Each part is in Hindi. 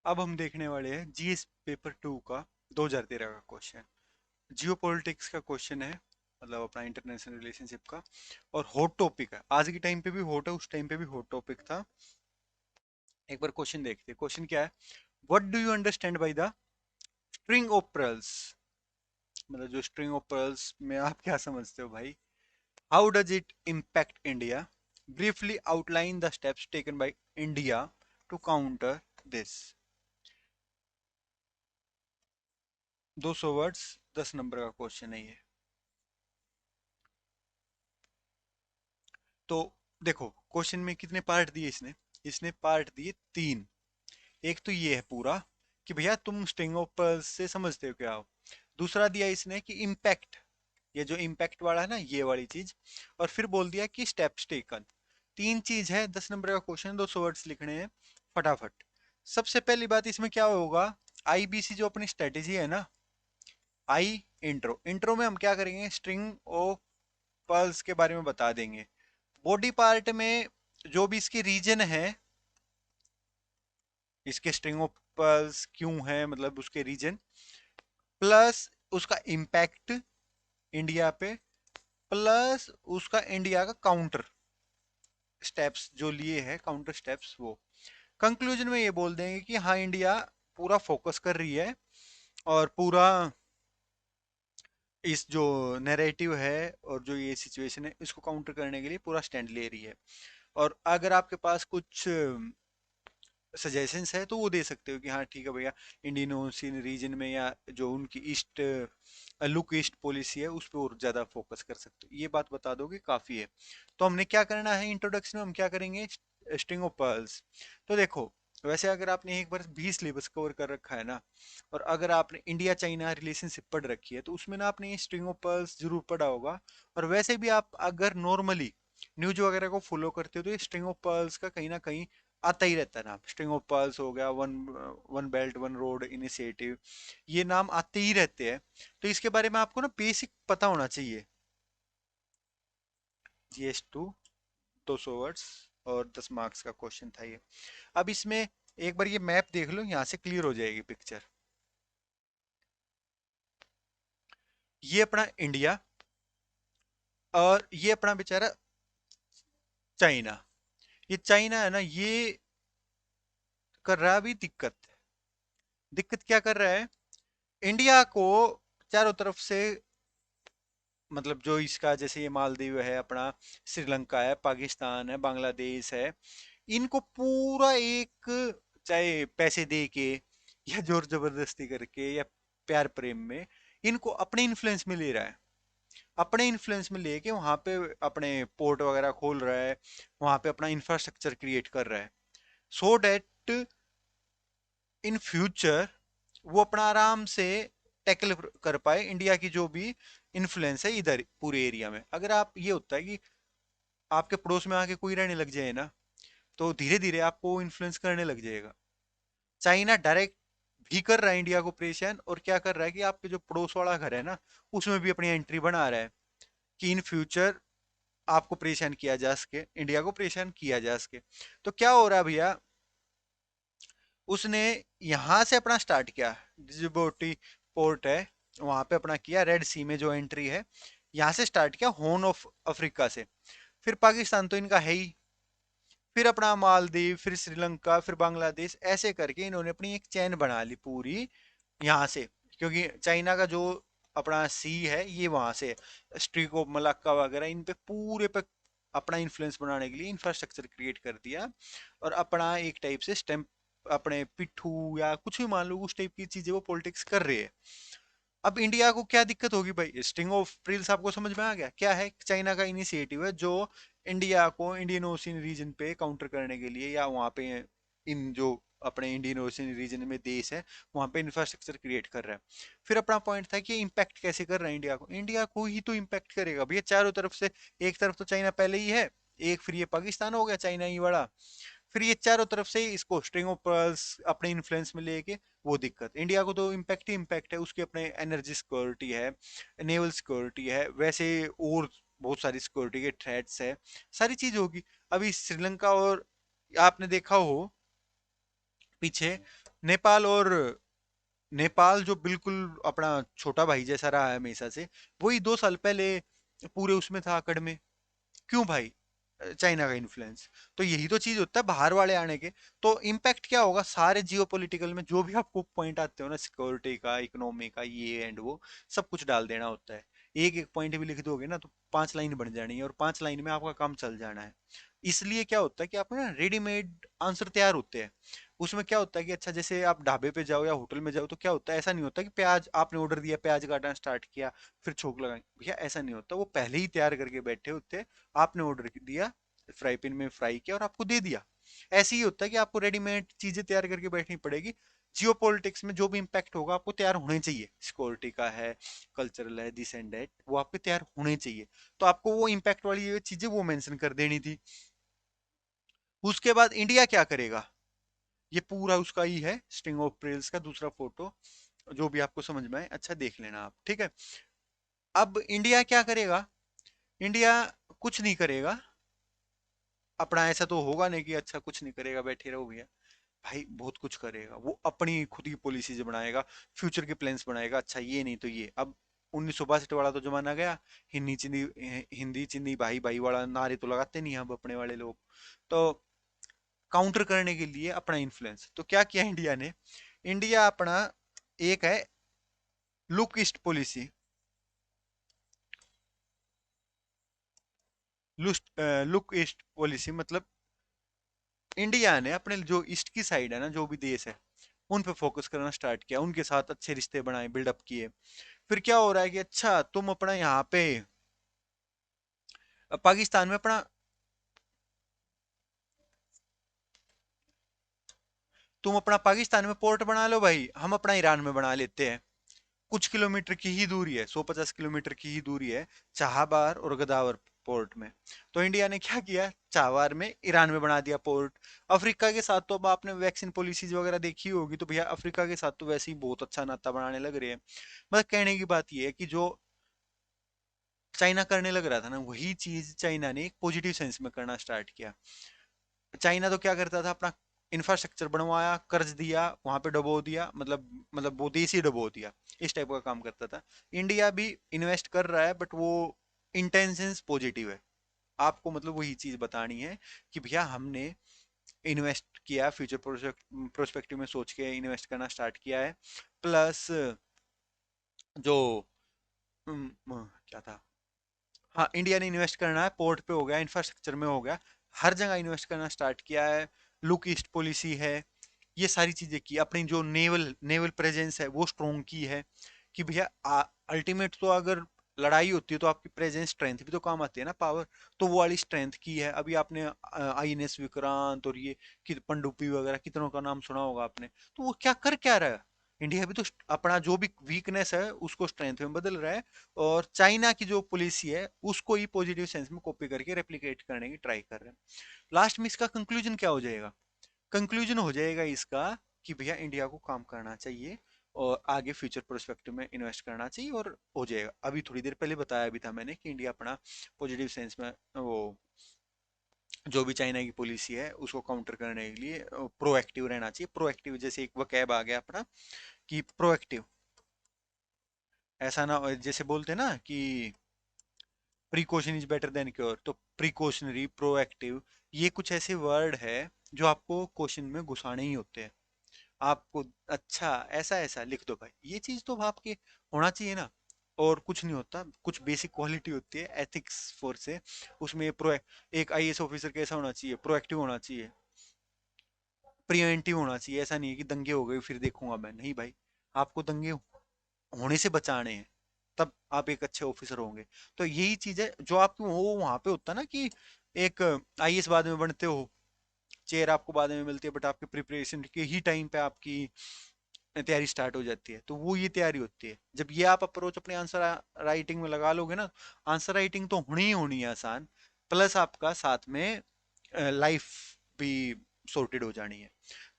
अब हम देखने वाले हैं जीएस पेपर 2 का 2013 का क्वेश्चन। जियो पॉलिटिक्स का क्वेश्चन है, मतलब अपना इंटरनेशनल रिलेशनशिप का। और हॉट टॉपिक है, आज के टाइम पे भी हॉट है, उस टाइम पे भी हॉट टॉपिक था। एक बार क्वेश्चन देखते हैं। क्वेश्चन क्या है? What do you understand by the string of pearls? मतलब जो स्ट्रिंग ऑफ पर्ल्स में आप क्या समझते हो भाई? How does it impact India? Briefly outline the steps taken by India to counter this. 200 words, 10 number का क्वेश्चन है ये। तो देखो, क्वेश्चन में कितने पार्ट दिए इसने? इसने पार्ट दिए तीन। एक तो ये है पूरा कि भैया तुम स्ट्रिंग ऑफ पर्ल्स से समझते हो क्या हो। दूसरा दिया इसने कि इम्पैक्ट, ये जो इम्पैक्ट वाला है ना, ये वाली चीज। और फिर बोल दिया कि स्टेप्स टेकन। तीन चीज है, 10 नंबर का क्वेश्चन, 200 वर्ड्स लिखने हैं फटाफट। सबसे पहली बात इसमें क्या होगा? आईबीसी जो अपनी स्ट्रेटेजी है ना, आई इंट्रो, इंट्रो में हम क्या करेंगे? स्ट्रिंग ऑफ पर्ल्स के बारे में बता देंगे। बॉडी पार्ट में जो भी इसके रीजन है, इसके स्ट्रिंग ऑफ पर्ल्स क्यों है, मतलब उसके रीजन, प्लस उसका इम्पैक्ट इंडिया पे, प्लस उसका इंडिया का काउंटर स्टेप्स जो लिए है, काउंटर स्टेप्स वो। कंक्लूजन में ये बोल देंगे कि हाँ, इंडिया पूरा फोकस कर रही है और पूरा इस जो नैरेटिव है और जो ये सिचुएशन है, इसको काउंटर करने के लिए पूरा स्टैंड ले रही है। और अगर आपके पास कुछ सजेशंस है तो वो दे सकते हो कि हाँ ठीक है भैया, इंडियन ओशियन रीजन में या जो उनकी ईस्ट लुक ईस्ट पॉलिसी है उस पर और ज्यादा फोकस कर सकते हो। ये बात बता दोगे काफी है। तो हमने क्या करना है इंट्रोडक्शन में? हम क्या करेंगे? String of pearls. तो देखो, वैसे अगर आपने एक बार 20 सिलेबस कवर कर रखा है ना, और अगर आपने इंडिया चाइना रिलेशनशिप पढ़ रखी है, तो उसमें ना आपने ये स्ट्रिंग ऑफ पर्ल्स जरूर पढ़ा होगा। और वैसे भी आप अगर नॉर्मली न्यूज वगैरह को फॉलो करते हो तो ये स्ट्रिंग ऑफ पर्ल्स का कहीं ना कहीं आता ही रहता है नाम। स्ट्रिंग ऑफ पर्ल्स हो गया, one one belt one road initiative, ये नाम आते ही रहते हैं। तो इसके बारे में आपको ना बेसिक पता होना चाहिए। जीएस टू 200 वर्ड्स और 10 मार्क्स का क्वेश्चन था ये। अब इसमें एक बार ये मैप देख लो, यहाँ से क्लियर हो जाएगी पिक्चर। ये अपना इंडिया और ये अपना बेचारा चाइना। ये चाइना है ना, ये कर रहा है अभी दिक्कत। दिक्कत क्या कर रहा है? इंडिया को चारों तरफ से, मतलब जो इसका जैसे ये मालदीव है अपना, श्रीलंका है, पाकिस्तान है, बांग्लादेश है, इनको पूरा एक, चाहे पैसे दे के या जोर जबरदस्ती करके या प्यार प्रेम में, इनको अपने इन्फ्लुएंस में ले रहा है। अपने इन्फ्लुएंस में लेके वहां पे अपने पोर्ट वगैरह खोल रहा है, वहां पे अपना इंफ्रास्ट्रक्चर क्रिएट कर रहा है, सो डेट इन फ्यूचर वो अपना आराम से टैकल कर पाए इंडिया की जो भी इन्फ्लुएंस है इधर पूरे एरिया में। अगर आप, ये होता है कि आपके पड़ोस में आके कोई रहने लग जाए ना, तो धीरे धीरे आपको इन्फ्लुएंस करने लग जाएगा। चाइना डायरेक्ट भी कर रहा है इंडिया को परेशान, और क्या कर रहा है कि आपके जो पड़ोस वाला घर है ना, उसमें भी अपनी एंट्री बना रहा है कि इन फ्यूचर आपको परेशान किया जा सके, इंडिया को परेशान किया जा सके। तो क्या हो रहा है भैया? उसने यहां से अपना स्टार्ट किया, जिबोटी पोर्ट है, वहां पे अपना किया, रेड सी में जो एंट्री है, यहां से स्टार्ट किया, हॉर्न ऑफ अफ्रीका से। फिर पाकिस्तान तो इनका है ही, फिर अपना मालदीव, फिर श्रीलंका, फिर बांग्लादेश, ऐसे करके इन्होंने अपनी एक चैन बना ली पूरी यहाँ से। क्योंकि चाइना का जो अपना सी है ये वहां से, स्ट्रीक ऑफ मलाक्का वगैरह, इन पे पूरे पे अपना इन्फ्लुएंस बनाने के लिए इंफ्रास्ट्रक्चर क्रिएट कर दिया। और अपना एक टाइप से स्टेम्प, अपने पिट्ठू या कुछ भी मान लो, उस टाइप की चीजें वो पॉलिटिक्स कर रहे हैं। अब इंडिया को क्या दिक्कत होगी भाई? स्टिंग ऑफ प्रिल्स आपको समझ में आ गया क्या है? चाइना का इनिशिएटिव है जो इंडिया को इंडियन ओशियन रीजन पे काउंटर करने के लिए, या वहां पे इन जो अपने इंडियन ओशियन रीजन में देश है, वहां पे इंफ्रास्ट्रक्चर क्रिएट कर रहा है। फिर अपना पॉइंट था कि इम्पैक्ट कैसे कर रहा है इंडिया को? इंडिया को ही तो इम्पैक्ट करेगा भैया चारों तरफ से। एक तरफ तो चाइना पहले ही है, एक फिर ये पाकिस्तान हो गया चाइना ही बड़ा, फिर ये चारों तरफ से इसको स्ट्रिंग ऑफ पर्ल्स अपने इन्फ्लुएंस में लेके, वो दिक्कत। इंडिया को तो इम्पैक्ट ही इम्पैक्ट है, उसके अपने एनर्जी सिक्योरिटी है, नेवल सिक्योरिटी है, वैसे और बहुत सारी सिक्योरिटी के थ्रेट्स है, सारी चीज होगी। अभी श्रीलंका और, आपने देखा हो पीछे, नेपाल और नेपाल जो बिल्कुल अपना छोटा भाई जैसा रहा है हमेशा से, वही 2 साल पहले पूरे उसमें था अकड़ में। क्यों भाई? चाइना का इन्फ्लुएंस। तो यही तो चीज होता है बाहर वाले आने के। तो इम्पैक्ट क्या होगा सारे जियो पॉलिटिकल में, जो भी आपको पॉइंट आते हो ना, सिक्योरिटी का, इकोनॉमी का, ये एंड वो, सब कुछ डाल देना होता है। एक एक पॉइंट भी लिख दोगे ना तो 5 लाइन बन जानी है, और 5 लाइन में आपका काम चल जाना है। इसलिए क्या होता है कि आपको ना रेडीमेड आंसर तैयार होते हैं। उसमें क्या होता है कि अच्छा, जैसे आप ढाबे पे जाओ या होटल में जाओ तो क्या होता है, ऐसा नहीं होता कि प्याज आपने ऑर्डर दिया, प्याज काटना स्टार्ट किया, फिर छोंक लगाएंगे, भैया ऐसा नहीं होता। वो पहले ही तैयार करके बैठे होते हैं, आपने ऑर्डर दिया, फ्राई पैन में फ्राई किया और आपको दे दिया। ऐसे ही होता है कि आपको रेडीमेड चीजें तैयार करके बैठनी पड़ेगी। जियो पॉलिटिक्स में जो भी इम्पैक्ट होगा आपको तैयार होने चाहिए, सिक्योरिटी का है, कल्चरल है, दिस एंड दैट, वो आपके तैयार होने चाहिए। तो आपको वो इम्पैक्ट वाली ये चीजें वो मेंशन कर देनी थी। उसके बाद इंडिया क्या करेगा, ये पूरा उसका ही है स्ट्रिंग ऑफ पेरेल्स का दूसरा फोटो। जो भी आपको समझ में आए अच्छा देख लेना आप, ठीक है। अब इंडिया क्या करेगा? इंडिया कुछ नहीं करेगा अपना। ऐसा तो होगा नहीं कि अच्छा कुछ नहीं करेगा बैठे रहो भैया। भाई बहुत कुछ करेगा वो, अपनी खुद की पॉलिसीज बनाएगा, फ्यूचर के प्लान्स बनाएगा। अच्छा ये नहीं तो ये। अब 1962 वाला तो जमाना गया। हिंदी चिंदी, हिंदी चिंदी भाई भाई वाला नारे तो लगाते नहीं हम अपने वाले लोग। तो काउंटर करने के लिए अपना इन्फ्लुएंस, तो क्या किया इंडिया ने? इंडिया अपना एक है look east policy. Look east policy मतलब इंडिया ने अपने जो ईस्ट की साइड है ना, जो भी देश है, उन पे फोकस करना स्टार्ट किया, उनके साथ अच्छे रिश्ते बनाए, बिल्डअप किए। फिर क्या हो रहा है कि अच्छा तुम अपना यहाँ पे पाकिस्तान में अपना, तुम अपना पाकिस्तान में पोर्ट बना लो भाई, हम अपना ईरान में बना लेते हैं। कुछ किलोमीटर की ही दूरी है, 150 किलोमीटर की ही दूरी है चाहबार और गदावर पोर्ट में। तो इंडिया ने क्या किया, चाहबार में ईरान में बना दिया पोर्ट। अफ्रीका के साथ तो अब आपने वैक्सीन पॉलिसीज वगैरह देखी होगी, तो भैया अफ्रीका के साथ तो वैसे ही बहुत अच्छा नाता बनाने लग रहे हैं। मतलब कहने की बात यह है कि जो चाइना करने लग रहा था ना, वही चीज चाइना ने एक पॉजिटिव सेंस में करना स्टार्ट किया। चाइना तो क्या करता था, अपना इंफ्रास्ट्रक्चर बनवाया, कर्ज दिया, वहां पे डुबो दिया, मतलब वो देश ही डुबो दिया, इस टाइप का काम करता था। इंडिया भी इन्वेस्ट कर रहा है, बट वो इंटेंशंस पॉजिटिव है। आपको मतलब वही चीज बतानी है कि भैया हमने इन्वेस्ट किया, फ्यूचर प्रोस्पेक्टिव में सोच के इन्वेस्ट करना स्टार्ट किया है। प्लस जो क्या था, हाँ इंडिया ने इन्वेस्ट करना है, पोर्ट पे हो गया, इंफ्रास्ट्रक्चर में हो गया, हर जगह इन्वेस्ट करना स्टार्ट किया है। लुक ईस्ट पॉलिसी है, ये सारी चीजें की। अपनी जो नेवल नेवल प्रेजेंस है वो स्ट्रोंग की है कि भैया अल्टीमेट तो अगर लड़ाई होती है तो आपकी प्रेजेंस स्ट्रेंथ भी तो काम आती है ना, पावर। तो वो वाली स्ट्रेंथ की है। अभी आपने आईएनएस विक्रांत और ये पनडुब्बी वगैरह कितनों का नाम सुना होगा आपने। तो वो क्या कर क्या रहा है? इंडिया भी तो अपना जो भी वीकनेस है उसको स्ट्रेंथ में बदल रहा है, और चाइना की जो पॉलिसी है उसको ही पॉजिटिव सेंस में कॉपी करके रेप्लिकेट करने की ट्राई कर रहे हैं। लास्ट में इसका कंक्लूजन क्या हो जाएगा? कंक्लूजन हो जाएगा इसका कि भैया इंडिया को काम करना चाहिए और आगे फ्यूचर प्रोस्पेक्टिव में इन्वेस्ट करना चाहिए, और हो जाएगा। अभी थोड़ी देर पहले बताया भी था मैंने कि इंडिया अपना पॉजिटिव सेंस में वो जो भी चाइना की पॉलिसी है उसको काउंटर करने के लिए प्रोएक्टिव रहना चाहिए। प्रोएक्टिव जैसे एक वकैब आ गया अपना कि प्रोएक्टिव, ऐसा ना जैसे बोलते हैं ना कि precaution is better than cure, तो प्रिकॉशनरी, प्रोएक्टिव, ये कुछ ऐसे वर्ड है जो आपको क्वेश्चन में घुसाने ही होते हैं। आपको अच्छा ऐसा ऐसा लिख दो भाई, ये चीज तो आपके होना चाहिए ना। और कुछ नहीं होता, कुछ बेसिक क्वालिटी होती है एथिक्स फोर्स से। उसमें प्रो एक आईएएस ऑफिसर कैसा होना चाहिए, प्रोएक्टिव होना चाहिए, प्रिवेंटिव होना चाहिए। ऐसा नहीं है कि दंगे हो गए फिर देखूंगा मैं, नहीं भाई। आपको दंगे होने से बचाने हैं, तब आप एक अच्छे ऑफिसर होंगे। तो यही चीज है जो आप वो वहां पे होता है ना कि एक आईएएस बाद में बनते हो, चेयर आपको बाद में मिलती है, बट आपके प्रिपरेशन के ही टाइम पे आपकी तैयारी स्टार्ट हो जाती है। तो वो ये तैयारी होती है। जब ये आप अप्रोच अपने आंसर राइटिंग में लगा लोगे ना, आंसर राइटिंग तो होनी ही होनी है आसान, प्लस आपका साथ में लाइफ भी सॉर्टेड हो जानी है।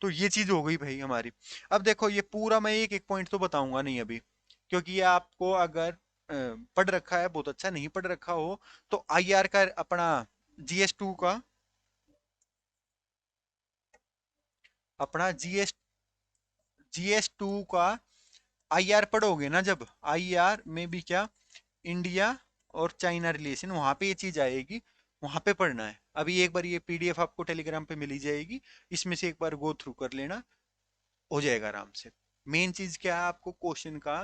तो ये चीज हो गई भाई हमारी। अब देखो ये पूरा मैं एक एक पॉइंट तो बताऊंगा नहीं अभी, क्योंकि ये आपको अगर पढ़ रखा है बहुत अच्छा, नहीं पढ़ रखा हो तो आईआर का अपना जीएस 2 का, अपना जीएस GS2 का IR पढ़ोगे ना, जब IR में भी क्या, इंडिया और चाइना रिलेशन, वहां पे ये चीज आएगी, वहां पे पढ़ना है। अभी एक बार ये PDF आपको टेलीग्राम पे मिल ही जाएगी, इसमें से एक बार गो थ्रू कर लेना, हो जाएगा आराम से। मेन चीज क्या है, आपको क्वेश्चन का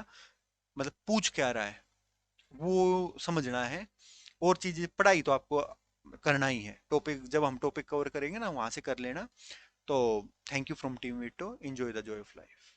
मतलब पूछ क्या रहा है वो समझना है। और चीजें पढ़ाई तो आपको करना ही है, टॉपिक जब हम टॉपिक कवर करेंगे ना वहां से कर लेना। तो thank you from team veto, enjoy the Joy of life.